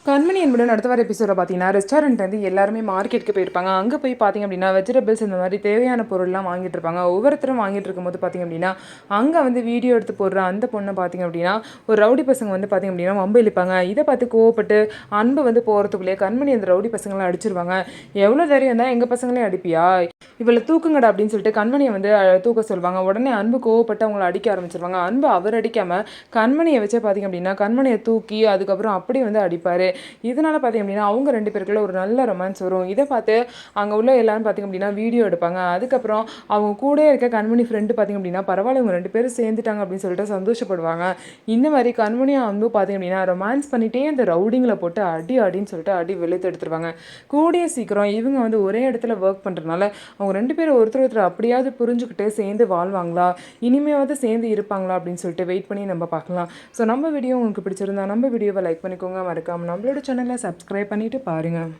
கண்மணி என்பதுடன் அடுத்த வார எபிசோட பார்த்தீங்கன்னா, ரெஸ்டாரண்ட் வந்து எல்லாருமே மார்க்கெட்டுக்கு போயிருப்பாங்க. அங்கே போய் பார்த்தீங்க அப்படின்னா, வெஜிடபிள்ஸ் இந்த மாதிரி தேவையான பொருள்லாம் வாங்கிட்டு இருப்பாங்க. ஒவ்வொருத்தரும் வாங்கிட்டு இருக்கும்போது பார்த்தீங்க அப்படின்னா, அங்கே வந்து வீடியோ எடுத்து போடுற அந்த பொண்ணை பார்த்தீங்க அப்படின்னா, ஒரு ரவுடி பசங்க வந்து பார்த்தீங்க அப்படின்னா வம்பு இழுப்பாங்க. இதை பார்த்து கோவப்பட்டு அன்பு வந்து போகிறதுக்குள்ளேயே கண்மணி அந்த ரவுடி பசங்களாம் அடிச்சிருவாங்க. எவ்வளோ தைரியம் தான் எங்கள் பசங்களையும் அடிப்பியா, இவளை தூக்குங்கடா அப்படின்னு சொல்லிட்டு கண்மணியை வந்து தூக்க சொல்லுவாங்க. உடனே அன்பு கோவப்பட்டு அவங்கள அடிக்க ஆரம்பிச்சிருவாங்க. அன்பு அவர் அடிக்காமல் கண்மணியை வச்சே பார்த்தீங்க அப்படின்னா கண்மணியை தூக்கி அதுக்கப்புறம் அப்படி வந்து அடிப்பார். இதனால பார்த்தீங்க அப்படின்னா அவங்க ரெண்டு பேருக்குள்ள ஒரு நல்ல ரொமான்ஸ் வரும். இதை பார்த்து அங்கே உள்ள எல்லாரும் பார்த்தீங்க அப்படின்னா வீடியோ எடுப்பாங்க. அதுக்கப்புறம் அவங்க கூட இருக்க கண்மணி ஃப்ரெண்டு பார்த்தீங்க அப்படின்னா பரவாயில்ல இவங்க ரெண்டு பேரும் சேர்ந்துட்டாங்க அப்படின்னு சொல்லிட்டு சந்தோஷப்படுவாங்க. இந்த மாதிரி கண்மணியாக வந்து பார்த்தீங்க அப்படின்னா ரொமான்ஸ் பண்ணிட்டே அந்த ரவுடிங்களை போட்டு அடி அடின்னு சொல்லிட்டு அடி வெளுத்து எடுத்துருவாங்க. கூடிய சீக்கிரம் இவங்க வந்து ஒரே இடத்துல ஒர்க் பண்ணுறதுனால அவங்க ரெண்டு பேரும் ஒருத்தர் அப்படியாவது புரிஞ்சுக்கிட்டு சேர்ந்து வாழ்வாங்களா, இனிமேவாவது சேர்ந்து இருப்பாங்களா அப்படின்னு சொல்லிட்டு வெயிட் பண்ணி நம்ம பார்க்கலாம். ஸோ நம்ம வீடியோ உங்களுக்கு பிடிச்சிருந்தா நம்ம வீடியோவை லைக் பண்ணிக்கோங்க. மறக்காமல் நம்மளோட சேனலை சப்ஸ்கிரைப் பண்ணிவிட்டு பாருங்கள்.